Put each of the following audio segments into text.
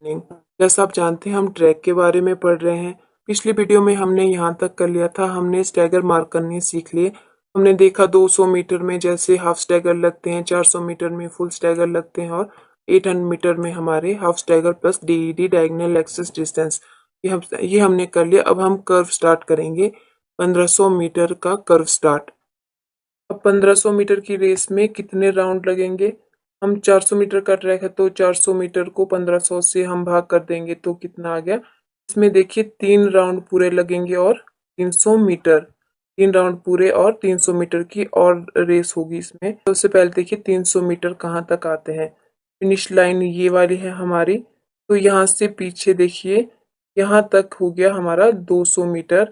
जैसा आप जानते हैं हम ट्रैक के बारे में पढ़ रहे हैं। पिछली वीडियो में हमने यहाँ तक कर लिया था, हमने स्टैगर मार्क करने सीख लिए। हमने देखा 200 मीटर में जैसे हाफ स्टैगर लगते हैं, 400 मीटर में फुल स्टैगर लगते हैं और 800 मीटर में हमारे half stagger plus DED diagonal axis distance. ये हमने कर लिया। अब हम कर्व स्टार्ट करेंगे, 1500 मीटर का कर्व स्टार्ट। अब 1500 मीटर की रेस में कितने राउंड लगेंगे? हम 400 मीटर का ट्रैक है तो 400 मीटर को 1500 से हम भाग कर देंगे तो कितना आ गया? इसमें देखिए 3 राउंड पूरे लगेंगे और 300 मीटर, 3 राउंड पूरे और 300 मीटर की और रेस होगी इसमें। तो सबसे पहले देखिए 300 मीटर कहाँ तक आते हैं। फिनिश लाइन ये वाली है हमारी, तो यहाँ से पीछे देखिए यहाँ तक हो गया हमारा 200 मीटर।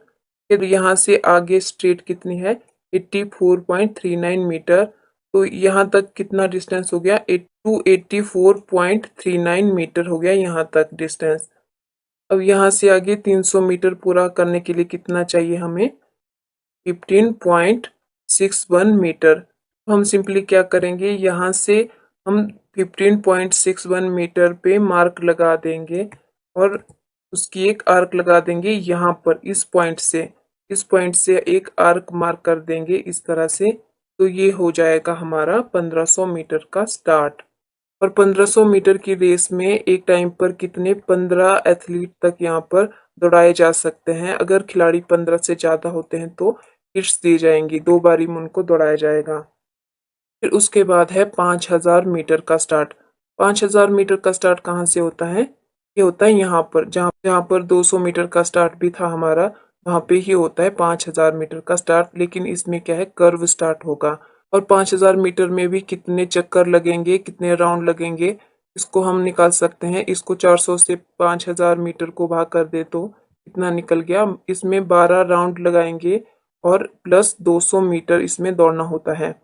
फिर यहाँ से आगे स्ट्रेट कितनी है? 84.39 मीटर। तो यहाँ तक कितना डिस्टेंस हो गया? 284.39 मीटर हो गया यहाँ तक डिस्टेंस। अब यहाँ से आगे 300 मीटर पूरा करने के लिए कितना चाहिए हमें? 15.61 मीटर। हम सिंपली क्या करेंगे, यहाँ से हम 15.61 मीटर पे मार्क लगा देंगे और उसकी एक आर्क लगा देंगे यहाँ पर। इस पॉइंट से एक आर्क मार्क कर देंगे इस तरह से। तो ये हो जाएगा हमारा 1500 मीटर का स्टार्ट। और 1500 मीटर की रेस में एक टाइम पर कितने? 15 एथलीट तक यहाँ पर दौड़ाए जा सकते हैं। अगर खिलाड़ी 15 से ज़्यादा होते हैं तो किट्स दी जाएंगी, 2 बारी में उनको दौड़ाया जाएगा। फिर उसके बाद है 5000 मीटर का स्टार्ट। 5000 मीटर का स्टार्ट कहाँ से होता है? ये होता है यहाँ पर, जहाँ जहाँ पर 200 मीटर का स्टार्ट भी था हमारा, वहाँ पे ही होता है 5000 मीटर का स्टार्ट। लेकिन इसमें क्या है, कर्व स्टार्ट होगा। और 5000 मीटर में भी कितने चक्कर लगेंगे, कितने राउंड लगेंगे, इसको हम निकाल सकते हैं। इसको 400 से 5000 मीटर को भाग कर दे तो कितना निकल गया? इसमें 12 राउंड लगाएंगे और प्लस 200 मीटर इसमें दौड़ना होता है।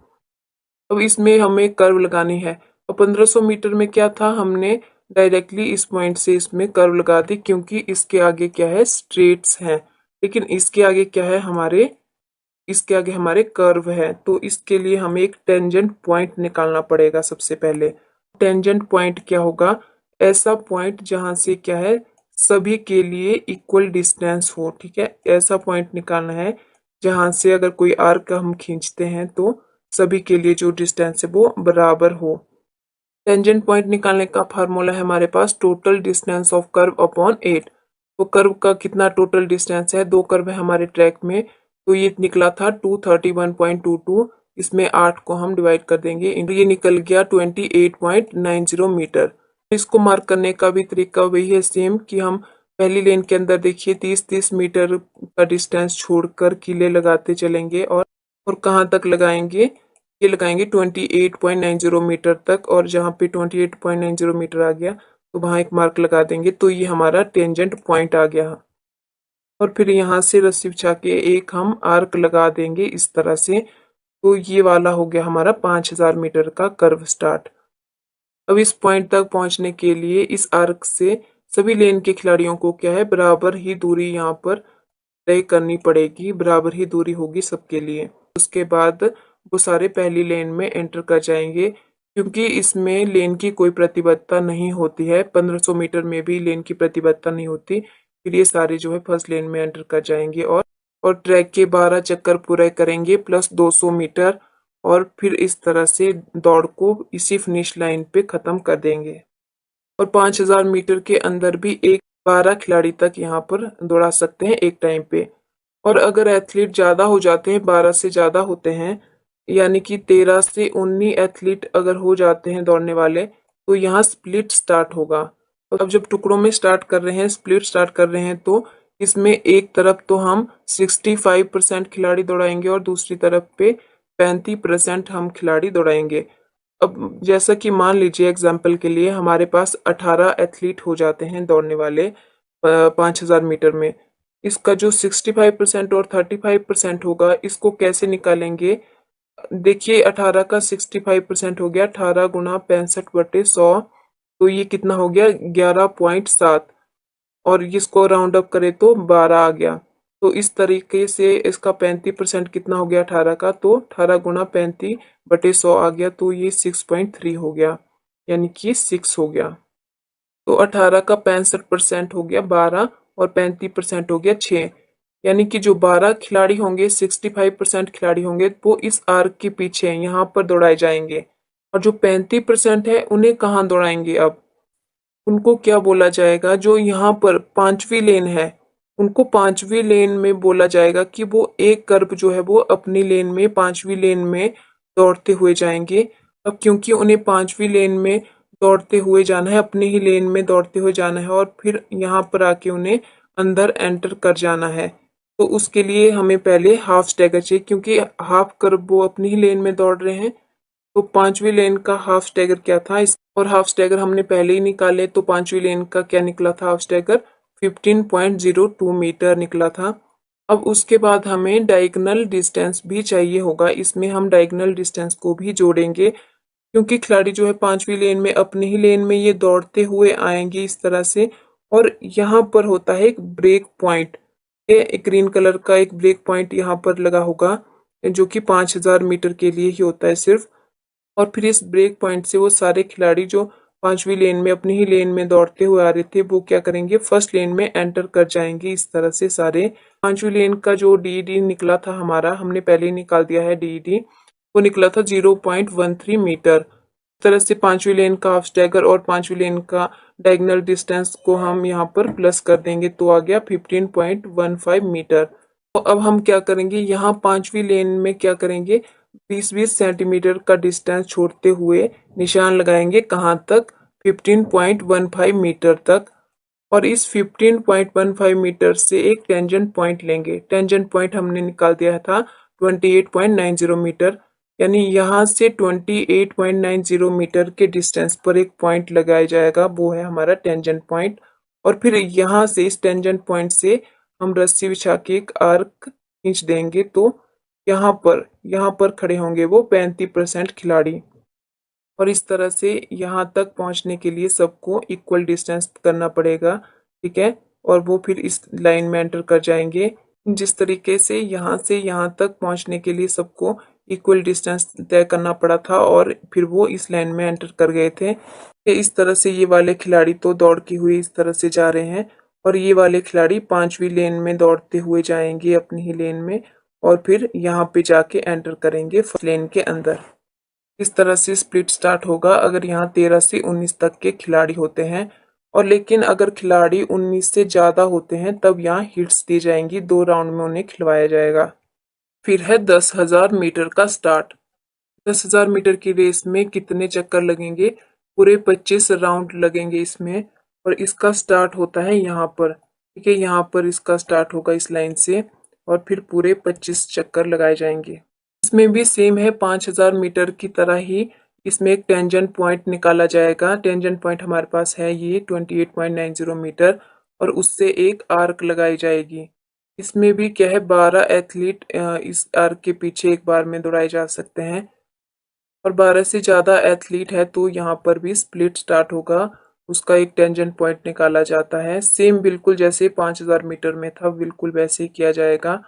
अब इसमें हमें कर्व लगानी है। और 1500 मीटर में क्या था, हमने डायरेक्टली इस पॉइंट से इसमें कर्व लगा दी क्योंकि इसके आगे क्या है, स्ट्रेट्स हैं। लेकिन इसके आगे क्या है हमारे, इसके आगे हमारे कर्व है। तो इसके लिए हमें एक टेंजेंट पॉइंट निकालना पड़ेगा सबसे पहले। टेंजेंट पॉइंट क्या होगा? ऐसा पॉइंट जहां से क्या है, सभी के लिए इक्वल डिस्टेंस हो। ठीक है, ऐसा पॉइंट निकालना है जहां से अगर कोई आर्क हम खींचते हैं तो सभी के लिए जो डिस्टेंस है वो बराबर हो। टेंजेंट पॉइंट निकालने का फार्मूला है हमारे पास, total distance of curve upon 8। तो कर्व का कितना टोटल डिस्टेंस है? 2 कर्व है हमारे ट्रैक में, तो ये निकला था 231.22। इसमें 8 को हम डिवाइड कर देंगे, ये निकल गया 28.90 मीटर। इसको मार्क करने का भी तरीका वही है सेम, कि हम पहली लेन के अंदर देखिए 30-30 मीटर का डिस्टेंस छोड़कर किले लगाते चलेंगे और कहाँ तक लगाएंगे? ये लगाएंगे 28.90 मीटर तक। और जहाँ पे 28.90 मीटर आ गया तो वहाँ एक मार्क लगा देंगे, तो ये हमारा टेंजेंट पॉइंट आ गया। और फिर यहाँ से रस्सी बिछा के एक हम आर्क लगा देंगे इस तरह से। तो ये वाला हो गया हमारा 5000 मीटर का कर्व स्टार्ट। अब इस पॉइंट तक पहुंचने के लिए इस आर्क से सभी लेन के खिलाड़ियों को क्या है, बराबर ही दूरी यहाँ पर तय करनी पड़ेगी, बराबर ही दूरी होगी सबके लिए। उसके बाद वो सारे पहली लेन में एंटर कर जाएंगे, क्योंकि इसमें लेन की कोई प्रतिबद्धता नहीं होती है। 1500 मीटर में भी लेन की प्रतिबद्धता नहीं होती। फिर ये सारे जो है फर्स्ट लेन में एंटर कर जाएंगे और ट्रैक के 12 चक्कर पूरे करेंगे प्लस 200 मीटर। और फिर इस तरह से दौड़ को इसी फिनिश लाइन पे खत्म कर देंगे। और 5000 मीटर के अंदर भी एक 12 खिलाड़ी तक यहाँ पर दौड़ा सकते हैं एक टाइम पे। और अगर एथलीट ज़्यादा हो जाते हैं, 12 से ज़्यादा होते हैं, यानी कि 13 से 19 एथलीट अगर हो जाते हैं दौड़ने वाले, तो यहाँ स्प्लिट स्टार्ट होगा। अब जब टुकड़ों में स्टार्ट कर रहे हैं, स्प्लिट स्टार्ट कर रहे हैं, तो इसमें एक तरफ तो हम 65% खिलाड़ी दौड़ाएंगे और दूसरी तरफ पे 35% हम खिलाड़ी दौड़ाएंगे। अब जैसा कि मान लीजिए एग्जाम्पल के लिए हमारे पास 18 एथलीट हो जाते हैं दौड़ने वाले 5000 मीटर में। इसका जो 65% और 35% होगा, इसको कैसे निकालेंगे? देखिए 18 का 65% हो गया 18 गुना 65/100, तो ये कितना हो गया? 11.7। और इसको राउंड अप करें तो 12 आ गया। तो इस तरीके से इसका 35% कितना हो गया 18 का? तो 18 गुना 35/100 आ गया, तो ये 6.3 हो गया, यानी कि 6 हो गया। तो 18 का 65% हो गया 12 और 35% हो गया 6। यानी कि जो 12 खिलाड़ी होंगे, 65% खिलाड़ी होंगे, वो इस आर्क के पीछे यहाँ पर दौड़ाए जाएंगे। और जो 35% है उन्हें कहाँ दौड़ाएंगे? अब उनको क्या बोला जाएगा? जो यहाँ पर पांचवी लेन है, उनको पांचवी लेन में बोला जाएगा कि वो एक कर्व जो है वो अपनी लेन में, पांचवी लेन में दौड़ते हुए जाएंगे। अब क्योंकि उन्हें पांचवी लेन में दौड़ते हुए जाना है, अपनी ही लेन में दौड़ते हुए जाना है, और फिर यहाँ पर आके उन्हें अंदर एंटर कर जाना है। तो उसके लिए हमें पहले हाफ स्टैगर चाहिए, क्योंकि हाफ कर्व वो अपनी ही लेन में दौड़ रहे हैं। तो पांचवी लेन का हाफ स्टैगर क्या था? इस और हाफ स्टैगर हमने पहले ही निकाले, तो पांचवी लेन का क्या निकला था? हाफ स्टैगर 15.02 मीटर निकला था। अब उसके बाद हमें डायगोनल डिस्टेंस भी चाहिए होगा। इसमें हम डायगोनल डिस्टेंस को भी जोड़ेंगे, क्योंकि खिलाड़ी जो है पांचवी लेन में, अपनी ही लेन में ये दौड़ते हुए आएंगे इस तरह से। और यहाँ पर होता है एक ब्रेक पॉइंट, ये एक ग्रीन कलर का एक ब्रेक पॉइंट यहाँ पर लगा होगा, जो कि 5000 मीटर के लिए ही होता है सिर्फ। और फिर इस ब्रेक पॉइंट से वो सारे खिलाड़ी जो पांचवी लेन में, अपनी ही लेन में दौड़ते हुए आ रहे थे, वो क्या करेंगे? फर्स्ट लेन में एंटर कर जाएंगे। इस तरह से सारे पांचवी लेन का जो डी निकला था हमारा, हमने पहले ही निकाल दिया है डी, वो निकला था 0.13 मीटर। इस तरह से पांचवी लेन का हाफ स्टैगर और पांचवी लेन का डायगोनल डिस्टेंस को हम यहाँ पर प्लस कर देंगे, तो आ गया 15.15 मीटर। तो अब हम क्या करेंगे? यहाँ पांचवी लेन में क्या करेंगे? 20-20 सेंटीमीटर का डिस्टेंस छोड़ते हुए निशान लगाएंगे। कहाँ तक? 15.15 मीटर तक। और इस 15.15 मीटर से एक टेंजेंट पॉइंट लेंगे। टेंजेंट पॉइंट हमने निकाल दिया था 28.90 मीटर। यानी यहाँ से 28.90 मीटर के डिस्टेंस पर एक पॉइंट लगाया जाएगा, वो है हमारा टेंजेंट पॉइंट। और फिर यहाँ से, इस टेंजेंट पॉइंट से हम रस्सी बिछा के एक आर्क खींच देंगे। तो यहाँ पर खड़े होंगे वो 35% खिलाड़ी। और इस तरह से यहाँ तक पहुँचने के लिए सबको इक्वल डिस्टेंस करना पड़ेगा, ठीक है। और वो फिर इस लाइन में एंटर कर जाएंगे। जिस तरीके से यहाँ तक पहुँचने के लिए सबको इक्वल डिस्टेंस तय करना पड़ा था, और फिर वो इस लाइन में एंटर कर गए थे। इस तरह से ये वाले खिलाड़ी तो दौड़ती हुई इस तरह से जा रहे हैं, और ये वाले खिलाड़ी पांचवी लेन में दौड़ते हुए जाएंगे अपनी ही लेन में, और फिर यहाँ पे जाके एंटर करेंगे फर्स्ट लेन के अंदर। इस तरह से स्प्लिट स्टार्ट होगा अगर यहाँ 13 से 19 तक के खिलाड़ी होते हैं। और लेकिन अगर खिलाड़ी 19 से ज़्यादा होते हैं तब यहाँ हिट्स दी जाएंगी, 2 राउंड में उन्हें खिलवाया जाएगा। फिर है 10,000 मीटर का स्टार्ट। 10,000 मीटर की रेस में कितने चक्कर लगेंगे? पूरे 25 राउंड लगेंगे इसमें। और इसका स्टार्ट होता है यहाँ पर, ठीक है। यहाँ पर इसका स्टार्ट होगा इस लाइन से, और फिर पूरे 25 चक्कर लगाए जाएंगे। इसमें भी सेम है, 5000 मीटर की तरह ही इसमें एक टेंजेंट पॉइंट निकाला जाएगा। टेंजेंट पॉइंट हमारे पास है ये 28.90 मीटर, और उससे एक आर्क लगाई जाएगी। इसमें भी क्या है, 12 एथलीट इस आर्क के पीछे एक बार में दौड़ाए जा सकते हैं। और 12 से ज़्यादा एथलीट है तो यहाँ पर भी स्प्लिट स्टार्ट होगा, उसका एक टेंजेंट पॉइंट निकाला जाता है। सेम बिल्कुल जैसे 5000 मीटर में था, बिल्कुल वैसे ही किया जाएगा।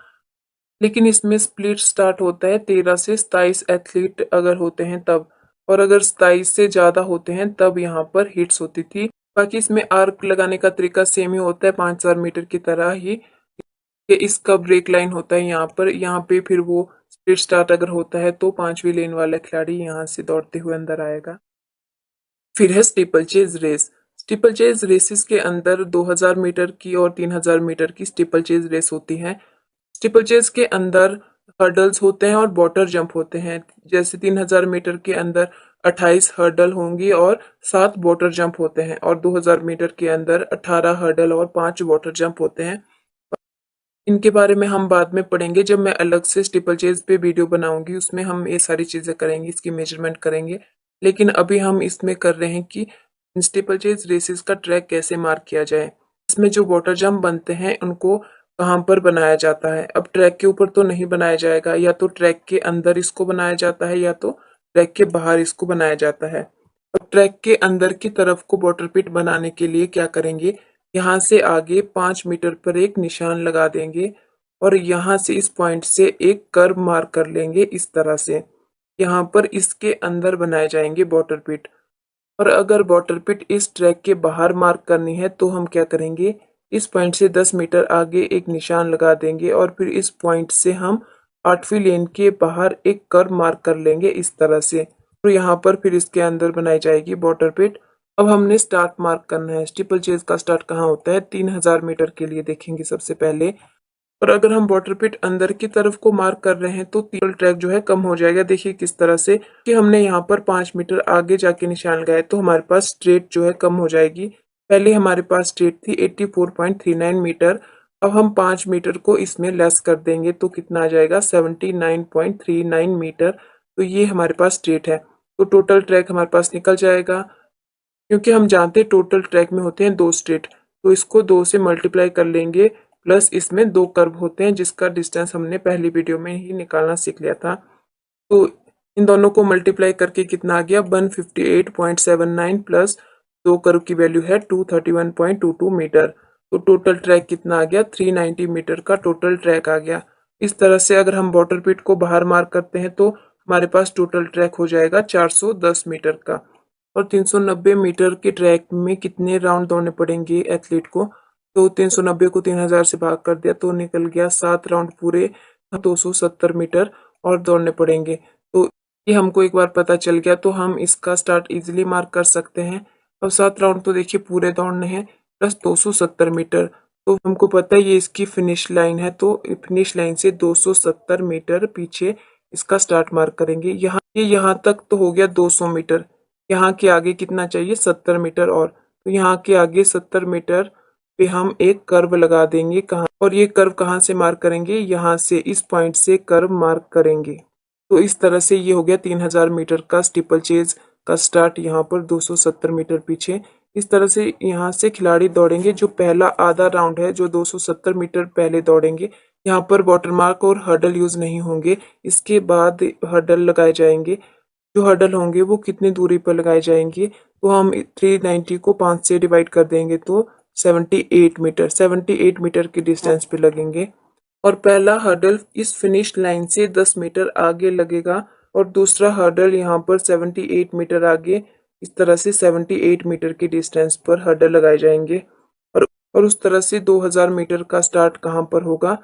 लेकिन इसमें स्प्लिट स्टार्ट होता है 13 से 27 एथलीट अगर होते हैं तब, और अगर 27 से ज़्यादा होते हैं तब यहाँ पर हिट्स होती थी। बाकी इसमें आर्क लगाने का तरीका सेम ही होता है 5000 मीटर की तरह ही। ये इसका ब्रेक लाइन होता है यहाँ पे फिर वो स्प्लिट स्टार्ट अगर होता है तो पांचवी लेन वाला खिलाड़ी यहाँ से दौड़ते हुए अंदर आएगा। फिर है steeple chase race. Steeple chase races के अंदर 2000 मीटर की और 3000 मीटर की स्टीपल चेज रेस होती है। स्टीपल चेज के अंदर हर्डल्स होते हैं और वाटर जंप होते हैं। जैसे 3000 मीटर के अंदर 28 हर्डल होंगी और 7 वाटर जंप होते हैं, और 2000 मीटर के अंदर 18 हर्डल और 5 वाटर जंप होते हैं। इनके बारे में हम बाद में पढ़ेंगे, जब मैं अलग से स्टीपल चेज पे वीडियो बनाऊंगी, उसमें हम ये सारी चीज़ें करेंगे, इसकी मेजरमेंट करेंगे। लेकिन अभी हम इसमें कर रहे हैं कि स्टीपल चेज रेसेस का ट्रैक कैसे मार्क किया जाए। इसमें जो वाटर जंप बनते हैं उनको कहाँ पर बनाया जाता है? अब ट्रैक के ऊपर तो नहीं बनाया जाएगा, या तो ट्रैक के अंदर इसको बनाया जाता है या तो ट्रैक के बाहर इसको बनाया जाता है। अब ट्रैक के अंदर की तरफ को वाटर पिट बनाने के लिए क्या करेंगे, यहाँ से आगे 5 मीटर पर एक निशान लगा देंगे, और यहाँ से इस पॉइंट से एक कर्व मार्क कर लेंगे इस तरह से। यहाँ पर इसके अंदर बनाए जाएंगे वाटर पिट। और अगर वाटर पिट इस ट्रैक के बाहर मार्क करनी है तो हम क्या करेंगे, इस पॉइंट से 10 मीटर आगे एक निशान लगा देंगे और फिर इस पॉइंट से हम 8वीं लेन के बाहर एक कर्व मार्क कर लेंगे इस तरह से। तो यहाँ पर फिर इसके अंदर बनाई जाएगी वाटर पिट। अब हमने स्टार्ट मार्क करना है। स्टीपल चेज का स्टार्ट कहाँ होता है, 3000 मीटर के लिए देखेंगे सबसे पहले। और अगर हम वाटर पिट अंदर की तरफ को मार्क कर रहे हैं तो टीपल ट्रैक जो है कम हो जाएगा। देखिए किस तरह से कि हमने यहाँ पर 5 मीटर आगे जाके निशान लगाए तो हमारे पास स्ट्रेट जो है कम हो जाएगी। पहले हमारे पास स्ट्रेट थी 84.39 मीटर। अब हम 5 मीटर को इसमें लेस कर देंगे तो कितना आ जाएगा, 79.39 मीटर। तो ये हमारे पास स्ट्रेट है। तो टोटल ट्रैक हमारे पास निकल जाएगा, क्योंकि हम जानते हैं टोटल ट्रैक में होते हैं 2 स्ट्रेट। तो इसको 2 से मल्टीप्लाई कर लेंगे, प्लस इसमें 2 कर्व होते हैं जिसका डिस्टेंस हमने पहली वीडियो में ही निकालना सीख लिया था। तो इन दोनों को मल्टीप्लाई करके कितना आ गया, 158.79 प्लस 2 कर्व की वैल्यू है 231.22 मीटर। तो टोटल ट्रैक कितना आ गया, 390 मीटर का टोटल ट्रैक आ गया। इस तरह से अगर हम वाटर पिट को बाहर मार्क करते हैं तो हमारे पास टोटल ट्रैक हो जाएगा 410 मीटर का। और 390 मीटर के ट्रैक में कितने राउंड दौड़ने पड़ेंगे एथलीट को, तो 390 को 3000 से भाग कर दिया तो निकल गया 7 राउंड पूरे 270 मीटर और दौड़ने पड़ेंगे। तो ये हमको एक बार पता चल गया तो हम इसका स्टार्ट इजीली मार्क कर सकते हैं। अब 7 राउंड तो देखिए पूरे दौड़ने हैं प्लस 270 मीटर, तो हमको पता है ये इसकी फिनिश लाइन है। तो फिनिश लाइन से 270 मीटर पीछे इसका स्टार्ट मार्क करेंगे। यहाँ तक तो हो गया 200 मीटर। यहाँ के आगे कितना चाहिए, 70 मीटर और। तो यहाँ के आगे 70 मीटर पे हम एक कर्व लगा देंगे। कहाँ, और ये कर्व कहाँ से मार्क करेंगे, यहाँ से इस पॉइंट से कर्व मार्क करेंगे। तो इस तरह से ये हो गया 3000 मीटर का स्टीपल चेज का स्टार्ट यहाँ पर 270 मीटर पीछे। इस तरह से यहाँ से खिलाड़ी दौड़ेंगे। जो पहला आधा राउंड है, जो 270 मीटर पहले दौड़ेंगे, यहाँ पर वाटरमार्क और हर्डल यूज नहीं होंगे। इसके बाद हर्डल लगाए जाएंगे। जो हर्डल होंगे वो कितनी दूरी पर लगाए जाएंगे, तो हम 390 को 5 से डिवाइड कर देंगे तो 78 मीटर की डिस्टेंस पे लगेंगे। और पहला हर्डल इस फिनिश लाइन से 10 मीटर आगे लगेगा और दूसरा हर्डल यहाँ पर 78 मीटर आगे। इस तरह से 78 मीटर की डिस्टेंस पर हर्डल लगाए जाएंगे। और उस तरह से 2000 मीटर का स्टार्ट कहाँ पर होगा,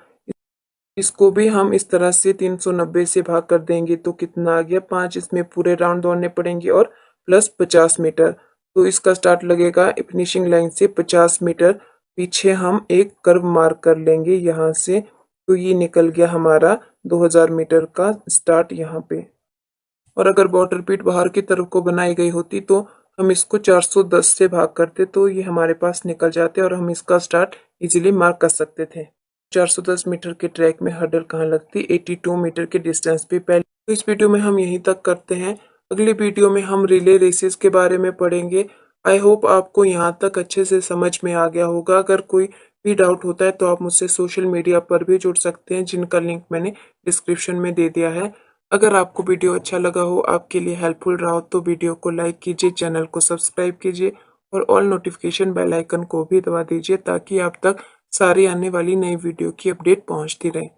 इसको भी हम इस तरह से 390 से भाग कर देंगे तो कितना आ गया, 5 इसमें पूरे राउंड दौड़ने पड़ेंगे और प्लस 50 मीटर। तो इसका स्टार्ट लगेगा फिनिशिंग लाइन से 50 मीटर पीछे हम एक कर्व मार्क कर लेंगे यहाँ से। तो ये निकल गया हमारा 2000 मीटर का स्टार्ट यहाँ पे। और अगर वाटर पिट बाहर की तरफ को बनाई गई होती तो हम इसको 410 से भाग करते तो ये हमारे पास निकल जाते और हम इसका स्टार्ट इजीली मार्क कर सकते थे। 410 मीटर के ट्रैक में हर्डल कहाँ लगती, 82 मीटर के डिस्टेंस पे। पहले तो इस वीडियो में हम यहीं तक करते हैं। अगली वीडियो में हम रिले रेसेस के बारे में पढ़ेंगे। आई होप आपको यहाँ तक अच्छे से समझ में आ गया होगा। अगर कोई भी डाउट होता है तो आप मुझसे सोशल मीडिया पर भी जुड़ सकते हैं, जिनका लिंक मैंने डिस्क्रिप्शन में दे दिया है। अगर आपको वीडियो अच्छा लगा हो, आपके लिए हेल्पफुल रहा हो, तो वीडियो को लाइक कीजिए, चैनल को सब्सक्राइब कीजिए और ऑल नोटिफिकेशन बेल आइकन को भी दबा दीजिए ताकि आप तक सारी आने वाली नई वीडियो की अपडेट पहुंचती रहे।